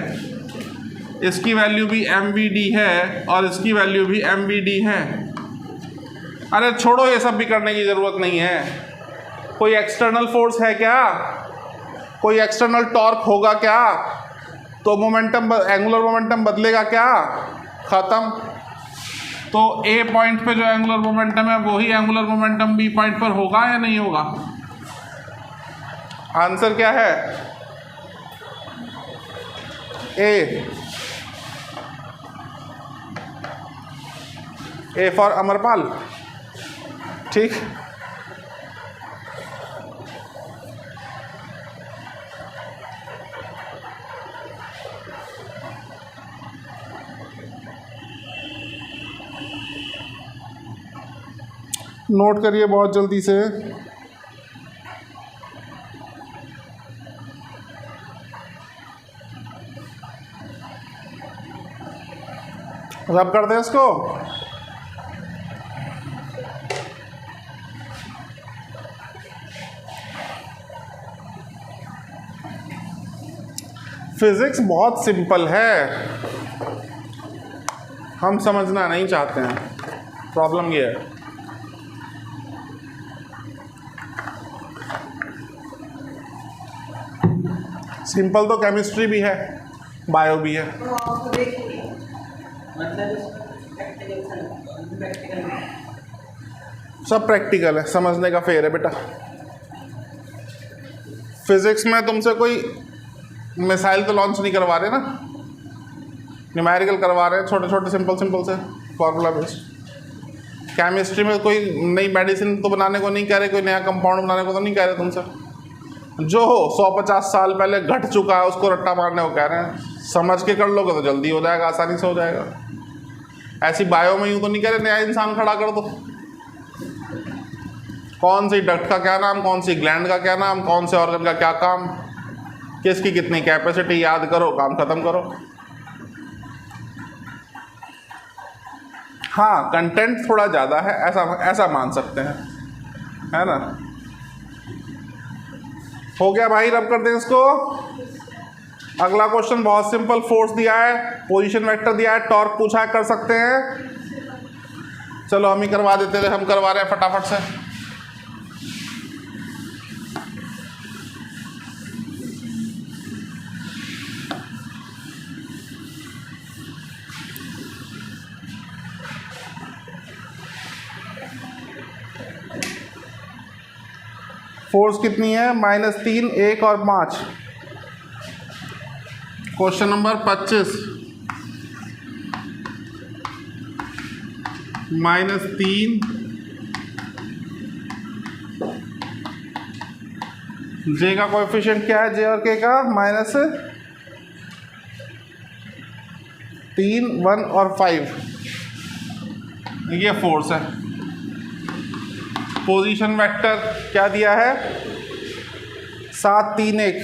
इसकी वैल्यू भी mvd है और इसकी वैल्यू भी mvd है। अरे छोड़ो, ये सब भी करने की ज़रूरत नहीं है। कोई एक्सटर्नल फोर्स है क्या? कोई एक्सटर्नल टॉर्क होगा क्या? तो मोमेंटम, एंगुलर मोमेंटम बदलेगा क्या? ख़त्म। तो ए पॉइंट पे जो एंगुलर मोमेंटम है वही एंगुलर मोमेंटम बी पॉइंट पर होगा या नहीं होगा? आंसर क्या है? A for Amarpal. ठीक, नोट करिए बहुत जल्दी से। रब कर दे इसको। फिजिक्स बहुत सिंपल है। हम समझना नहीं चाहते हैं, प्रॉब्लम ये है। सिंपल तो केमिस्ट्री भी है, बायो भी है। तो आपको देखिए मतलब प्रैक्टिकल सब प्रैक्टिकल है, समझने का फेर है बेटा। फिजिक्स में तुमसे कोई मिसाइल तो लॉन्च नहीं करवा रहे ना, न्यूमेरिकल करवा रहे हैं, छोटे छोटे सिंपल से फॉर्मूला बेस्ड। केमिस्ट्री में कोई नई मेडिसिन तो बनाने को नहीं कह रहे, कोई नया कंपाउंड बनाने को तो नहीं कह रहे तुमसे। जो हो 150 साल पहले घट चुका है उसको रट्टा मारने को कह रहे हैं। समझ के कर लोगे तो जल्दी हो जाएगा, आसानी से हो जाएगा। ऐसी बायो में यूँ तो नहीं कह रहे नया इंसान खड़ा कर दो। कौन सी डक्ट का क्या नाम, कौन सी ग्लैंड का क्या नाम, कौन से ऑर्गन का क्या काम, किसकी कितनी कैपेसिटी, याद करो, काम खत्म करो। हाँ, कंटेंट थोड़ा ज़्यादा है, ऐसा मान सकते हैं, है ना। हो गया भाई, रब कर दें इसको। अगला क्वेश्चन बहुत सिंपल, फोर्स दिया है, पोजीशन वेक्टर दिया है, टॉर्क पूछा है, कर सकते हैं। चलो हम ही करवा देते थे, हम करवा रहे हैं फटाफट से। फोर्स कितनी है? -3, 1 और 5। Question number 25। -3, जे का कोएफिशिएंट क्या है? जे और के का -3, 1 और 5। ये फोर्स है। पोजीशन वेक्टर क्या दिया है? 7, 3, 1।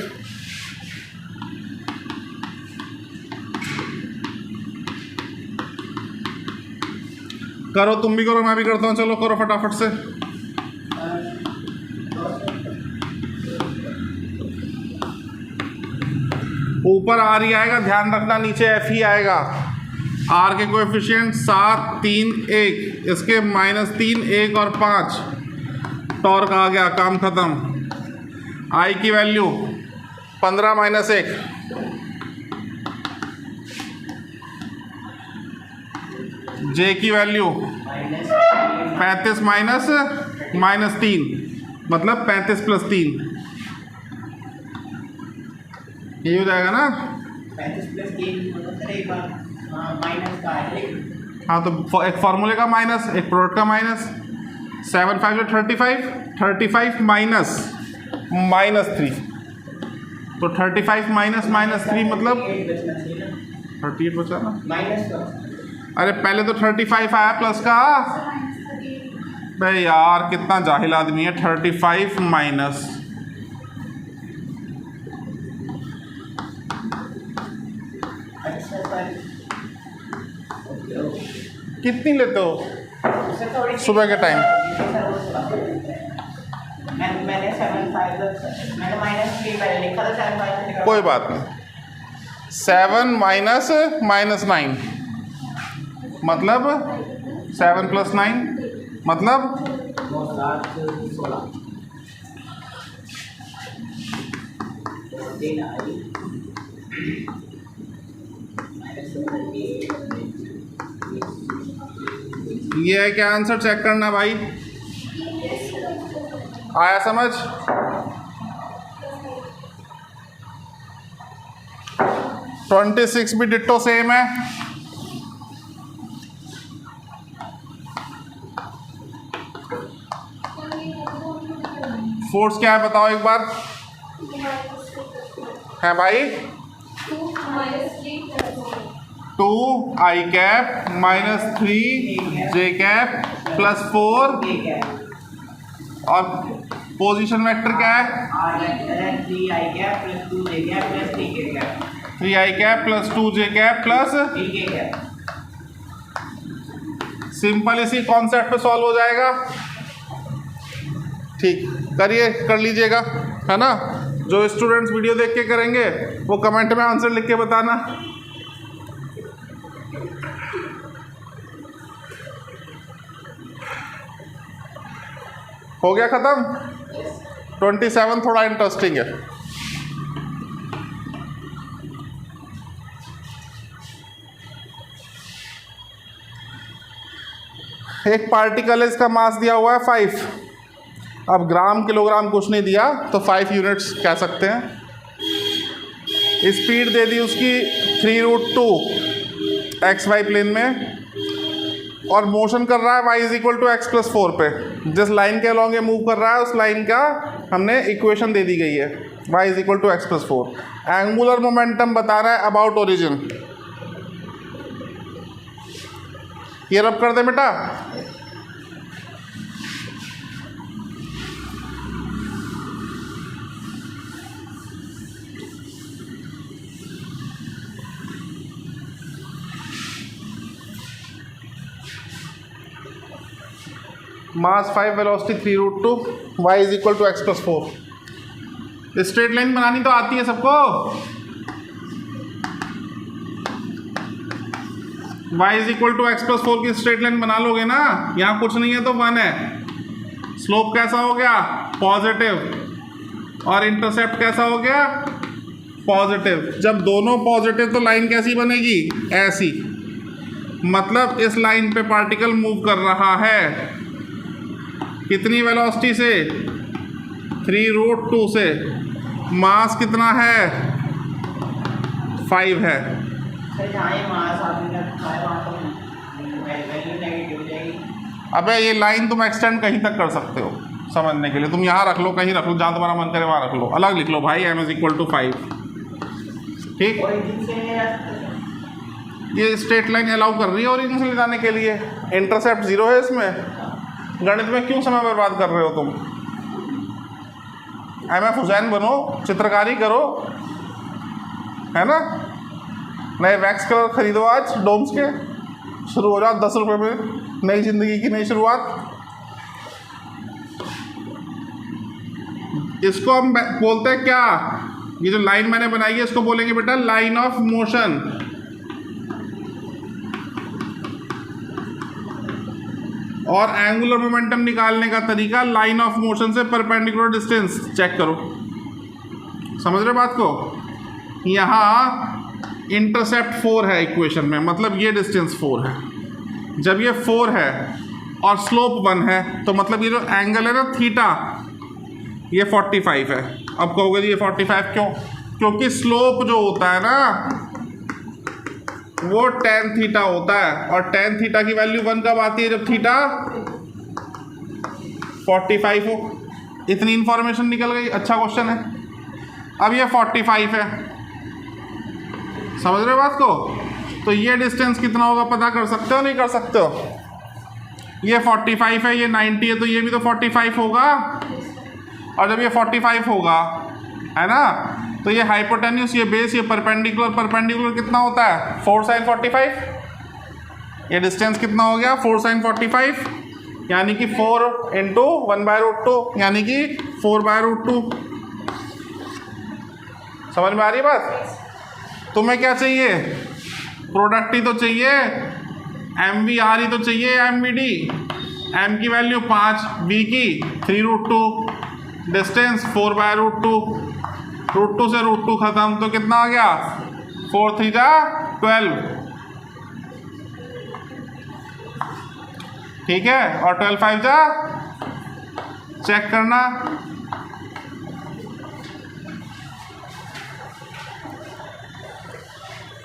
करो, तुम भी करो, मैं भी करता हूँ। चलो करो फटाफट से। ऊपर आर ही आएगा, ध्यान रखना, नीचे एफ ही आएगा। आर के कोएफिशिएंट 7, 3, 1, इसके -3, 1 और 5। टॉर्क आ गया, काम खत्म। आई की वैल्यू 15 - 1। जे की वैल्यू 35 -3, मतलब 35 + 3। ये हो जाएगा ना? 35 + 3 मतलब एक बार माइनस का है। हाँ, तो एक फार्मूले का माइनस, एक प्रोडक्ट का माइनस। 7, 5 35, 35 माइनस -3, तो 35 -3 मतलब 38 बचा ना। माइनस का, अरे पहले तो 35 आया प्लस का। भाई यार कितना जाहिल आदमी है। 35 माइनस, अच्छा सर कितनी लेते हो उससे थोड़ी सुबह के टाइम? मैंने 7, 5 मैंने -3 पहले लिखा था, 7, 5 कोई बात नहीं। 7 - -9 मतलब 7 + 9 मतलब 16। ये है क्या आंसर? चेक करना भाई, आया समझ? ट्वेंटी 26 भी डिट्टो सेम है। फोर्स क्या है बताओ एक बार? है भाई 2i कैप -3j कैप +4, और पोजीशन वेक्टर क्या है? 3i cap + 2j cap + 3k cap. 3i cap + 2j cap + 3k cap. Simple, इसी कॉन्सेप्ट पे सॉल्व हो जाएगा। ठीक, करिए, कर लीजिएगा, है ना। जो स्टूडेंट्स वीडियो देख के करेंगे वो कमेंट में आंसर लिख के बताना। हो गया ख़त्म। 27 थोड़ा इंटरेस्टिंग है। एक पार्टिकल है, इसका मास दिया हुआ है 5। अब ग्राम किलोग्राम कुछ नहीं दिया तो 5 यूनिट्स कह सकते हैं। स्पीड दे दी उसकी 3√2 XY प्लेन में, और मोशन कर रहा है y = x+4 पे। जिस लाइन के अलॉन्ग ये मूव कर रहा है उस लाइन का हमने इक्वेशन दे दी गई है, y = x+4। एंगुलर मोमेंटम बता रहा है अबाउट ओरिजिन। ये रब कर दे बेटा। मास 5, velocity 3√2, y = x+4। Straight line बनानी तो आती है सबको। y = x+4 की स्ट्रेट लाइन बना लोगे ना, यहाँ कुछ नहीं है तो 1 है। स्लोप कैसा हो गया? पॉजिटिव। और इंटरसेप्ट कैसा हो गया? पॉजिटिव। जब दोनों पॉजिटिव तो लाइन कैसी बनेगी? ऐसी। मतलब इस लाइन पे पार्टिकल मूव कर रहा है कितनी वेलोसिटी से? 3√2 से। मास कितना है? 5 है। अबे ये लाइन तुम एक्सटेंड कहीं तक कर सकते हो समझने के लिए। तुम यहाँ रख लो, कहीं रख लो, जहाँ तुम्हारा मन करे वहाँ रख लो। अलग लिख लो भाई, m = 5। ठीक, ये स्ट्रेट लाइन अलाउ कर रही है ओरिजिन से ले जाने के लिए। इंटरसेप्ट 0 है इसमें। गणित में क्यों समय बर्बाद कर रहे हो तुम? MF हुसैन बनो, चित्रकारी करो, है ना। नए वैक्स कलर खरीदो आज डोम्स के, शुरू हो जाओ 10 रुपये में नई जिंदगी की नई शुरुआत। इसको हम बोलते हैं क्या? ये जो लाइन मैंने बनाई है इसको बोलेंगे बेटा लाइन ऑफ मोशन। और एंगुलर मोमेंटम निकालने का तरीका लाइन ऑफ मोशन से परपेंडिकुलर डिस्टेंस चेक करो। समझ रहे बात को? यहाँ इंटरसेप्ट 4 है इक्वेशन में, मतलब ये डिस्टेंस 4 है। जब ये 4 है और स्लोप 1 है तो मतलब ये जो एंगल है ना थीटा, ये 45 है। अब कहोगे जी ये 45 क्यों? क्योंकि स्लोप जो होता है ना वो tan थीटा होता है, और tan थीटा की वैल्यू 1 कब आती है? जब थीटा 45 हो। इतनी इंफॉर्मेशन निकल गई। अच्छा क्वेश्चन है। अब ये 45 है, समझ रहे हो बात को? तो ये डिस्टेंस कितना होगा पता कर सकते हो नहीं कर सकते हो? ये 45 है, ये 90 है, तो ये भी तो 45 होगा। और जब ये 45 होगा, है ना, तो ये हाइपोटेन्यूस, ये बेस, ये परपेंडिकुलर। परपेंडिकुलर कितना होता है? 4 sin 45। ये डिस्टेंस कितना हो गया? 4 sin 45, यानी कि 4 × 1/√2, यानी कि 4/√2। समझ में आ रही बात? तुम्हें क्या चाहिए? प्रोडक्ट ही तो चाहिए, MVR ही तो चाहिए, MVD। M की वैल्यू 5, B की 3√2, डिस्टेंस 4/√2। √2 से √2 खत्म, तो कितना आ गया? 4 3 जा 12। ठीक है, और 12 5 जा, चेक करना।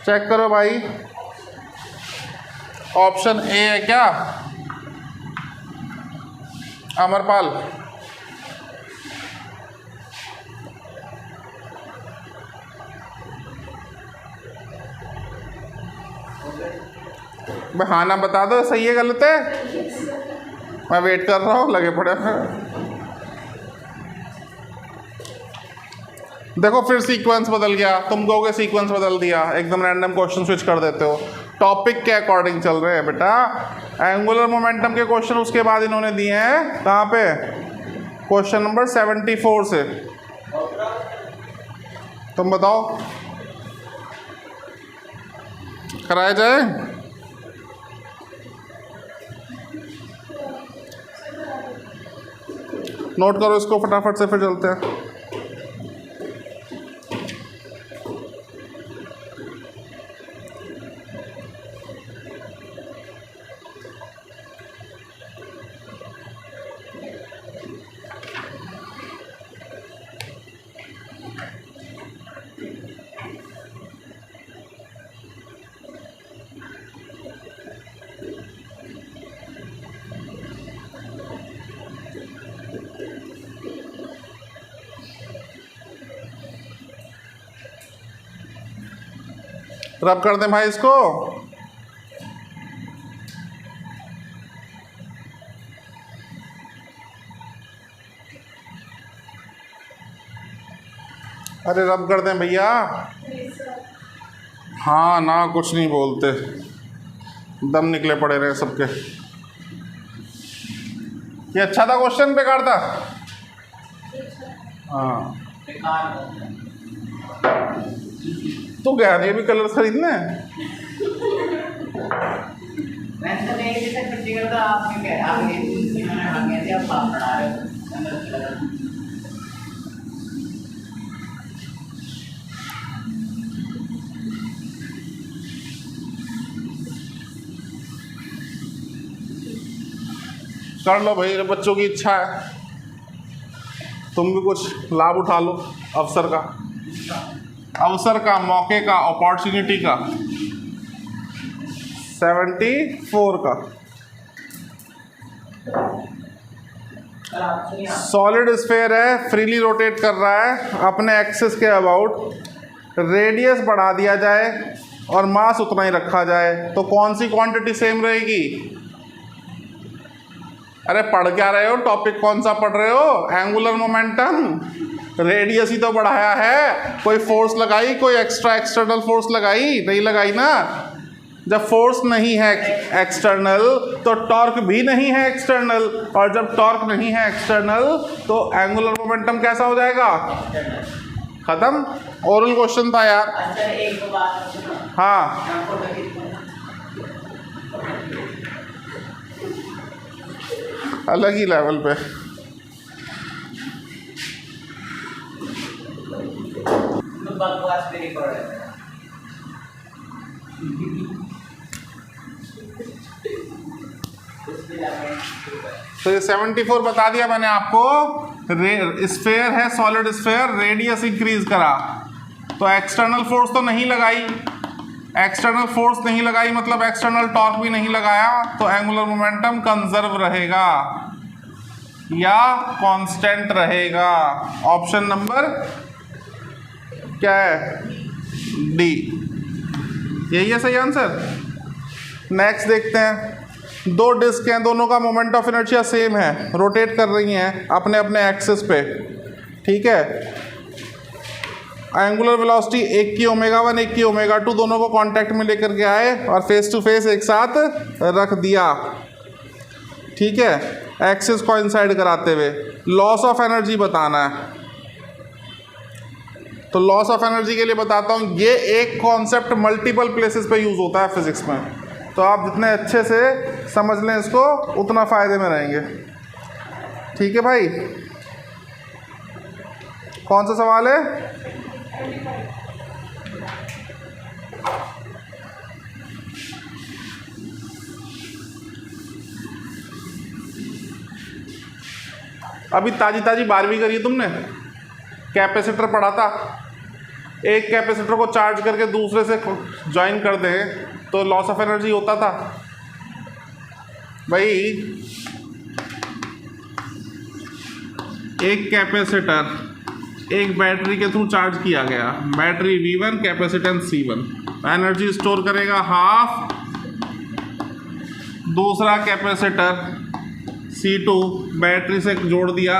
चेक करो भाई, ऑप्शन ए है क्या? अमरपाल, हाँ ना बता दो, सही है गलत है? मैं वेट कर रहा हूँ, लगे पड़े हैं। देखो फिर सीक्वेंस बदल गया, तुम कहोगे सीक्वेंस बदल दिया, एकदम रैंडम क्वेश्चन स्विच कर देते हो। टॉपिक के अकॉर्डिंग चल रहे हैं बेटा। एंगुलर मोमेंटम के क्वेश्चन उसके बाद इन्होंने दिए हैं कहाँ पे? क्वेश्चन नंबर 74 से। तुम बताओ, कराया जाए? नोट करो इसको फटाफट से, फिर चलते हैं। रब कर दें भाई इसको। अरे रब कर दें भैया। हाँ ना, कुछ नहीं बोलते, दम निकले पड़े रहे सबके। ये अच्छा था क्वेश्चन, बेकार था? हाँ तो गया नहीं अभी कलर खरीदने। मैंने तो नहीं जैसे प्रैक्टिकल का आपने कह आगे इन्होंने आगे थे, आप पाप पढ़ा रहे हो। कर लो भाई, बच्चों की इच्छा है, तुम भी कुछ लाभ उठा लो अवसर का, मौके का, अपॉर्चुनिटी का। 74 का सॉलिड स्फीयर है, फ्रीली रोटेट कर रहा है अपने एक्सिस के अबाउट, रेडियस बढ़ा दिया जाए और मास उतना ही रखा जाए, तो कौन सी क्वांटिटी सेम रहेगी? अरे पढ़ क्या रहे हो, टॉपिक कौन सा पढ़ रहे हो? एंगुलर मोमेंटम, रेडियस ही तो बढ़ाया है। कोई फोर्स लगाई, कोई एक्सटर्नल फोर्स लगाई? नहीं लगाई ना। जब फोर्स नहीं है एक्सटर्नल तो टॉर्क भी नहीं है एक्सटर्नल, और जब टॉर्क नहीं है एक्सटर्नल तो एंगुलर मोमेंटम कैसा हो जाएगा? खत्म। ओरल क्वेश्चन था यार। अच्छा एक बात सुनो। हाँ अलग ही लेवल पे। बकवास पे नहीं पड़ रहा। तो ये 74 बता दिया मैंने आपको। स्फीयर है, सॉलिड स्फीयर, रेडियस इंक्रीज करा तो एक्सटर्नल फोर्स तो नहीं लगाई, एक्सटर्नल फोर्स नहीं लगाई मतलब एक्सटर्नल टॉर्क भी नहीं लगाया, तो एंगुलर मोमेंटम कंजर्व रहेगा या कांस्टेंट रहेगा। ऑप्शन नंबर क्या है? डी, यही है सही आंसर। नेक्स्ट देखते हैं। दो डिस्क हैं, दोनों का मोमेंट ऑफ इनर्शिया सेम है, रोटेट कर रही हैं अपने अपने एक्सिस पे, ठीक है। एंगुलर वेलोसिटी एक की ω1 एक की ω2 दोनों को कांटेक्ट में लेकर के आए और फेस टू फेस एक साथ रख दिया, ठीक है, एक्सिस कोइंसाइड कराते हुए। लॉस ऑफ एनर्जी बताना है, तो लॉस ऑफ एनर्जी के लिए बताता हूँ। ये एक कॉन्सेप्ट मल्टीपल प्लेसेस पे यूज़ होता है फिजिक्स में, तो आप जितने अच्छे से समझ लें इसको उतना फ़ायदे में रहेंगे, ठीक है भाई। कौन सा सवाल है? अभी ताजी ताजी 12वीं करी है तुमने, कैपेसिटर पढ़ा था। एक कैपेसिटर को चार्ज करके दूसरे से ज्वाइन कर दें तो लॉस ऑफ एनर्जी होता था भाई। एक कैपेसिटर एक बैटरी के थ्रू चार्ज किया गया, battery V1 capacitance C1, energy store करेगा हाफ। दूसरा कैपेसिटर C2 बैटरी से जोड़ दिया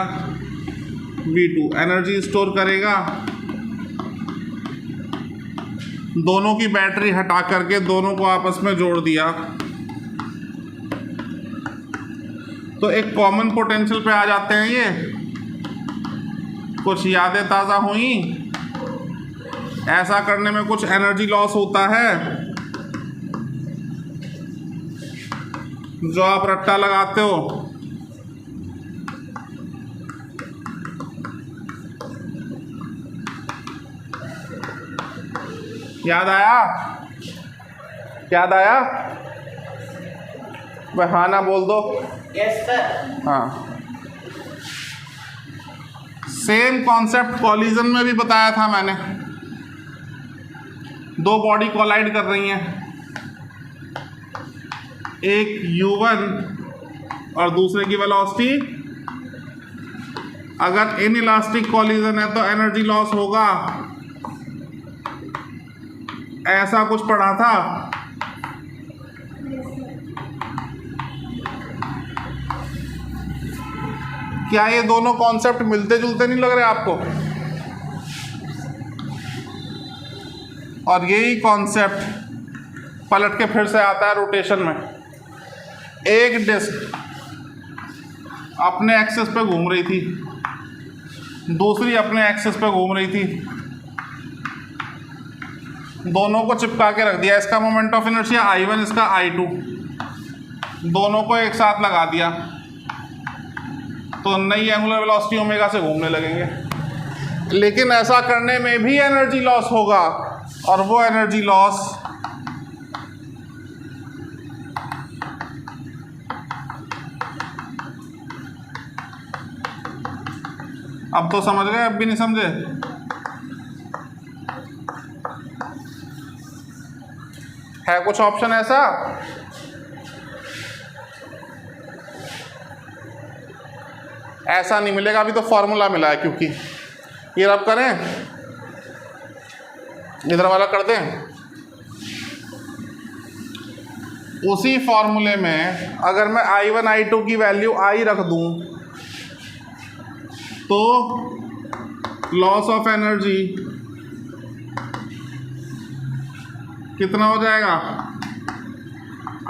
V2, एनर्जी स्टोर करेगा। दोनों की बैटरी हटा करके दोनों को आपस में जोड़ दिया तो एक कॉमन पोटेंशियल पे आ जाते हैं। ये कुछ यादें ताज़ा हुई, ऐसा करने में कुछ एनर्जी लॉस होता है जो आप रट्टा लगाते हो। याद आया? याद आया? भाई हाँ ना बोल दो। Yes sir. हाँ, सेम कॉन्सेप्ट कॉलिजन में भी बताया था मैंने। दो बॉडी कोलाइड कर रही हैं, एक u1 और दूसरे की वेलोसिटी। अगर इनइलास्टिक कॉलिजन है तो एनर्जी लॉस होगा, ऐसा कुछ पढ़ा था। क्या ये दोनों कॉन्सेप्ट मिलते जुलते नहीं लग रहे आपको? और यही कॉन्सेप्ट पलट के फिर से आता है रोटेशन में। एक डिस्क अपने एक्सिस पे घूम रही थी, दूसरी अपने एक्सिस पे घूम रही थी, दोनों को चिपका के रख दिया। इसका मोमेंट ऑफ इनर्शिया I1, इसका I2, दोनों को एक साथ लगा दिया तो नई एंगुलर वेलोसिटी ओमेगा से घूमने लगेंगे। लेकिन ऐसा करने में भी एनर्जी लॉस होगा, और वो एनर्जी लॉस अब तो समझ गए, अब भी नहीं समझे? है कुछ ऑप्शन ऐसा? ऐसा नहीं मिलेगा, अभी तो फॉर्मूला मिला है। क्योंकि ये रब करें, इधर वाला कर दें, उसी फॉर्मूले में अगर मैं I1 I2 की वैल्यू I रख दूं तो लॉस ऑफ एनर्जी कितना हो जाएगा?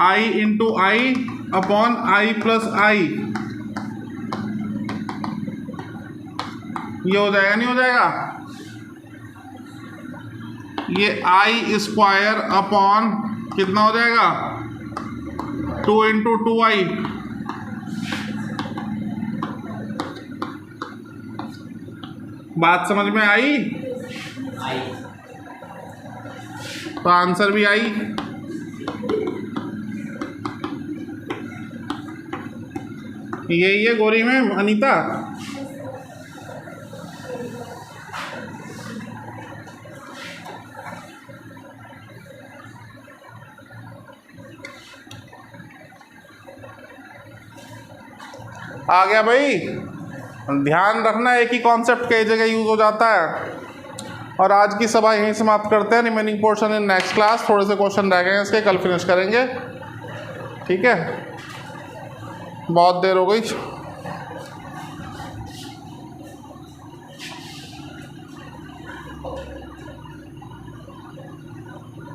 I into I upon I plus I। ये हो जाएगा नहीं हो जाएगा? ये I स्क्वायर अपॉन कितना हो जाएगा? 2 इंटू 2I। बात समझ में आई? तो आंसर भी आई। ये गोरी में अनीता। आ गया भाई? ध्यान रखना, एक ही कॉन्सेप्ट कई जगह यूज हो जाता है। और आज की सभा यहीं समाप्त करते हैं। Remaining portion in next class. थोड़े से क्वेश्चन रह गए हैं इसके, कल फिनिश करेंगे। ठीक है, बहुत देर हो गई।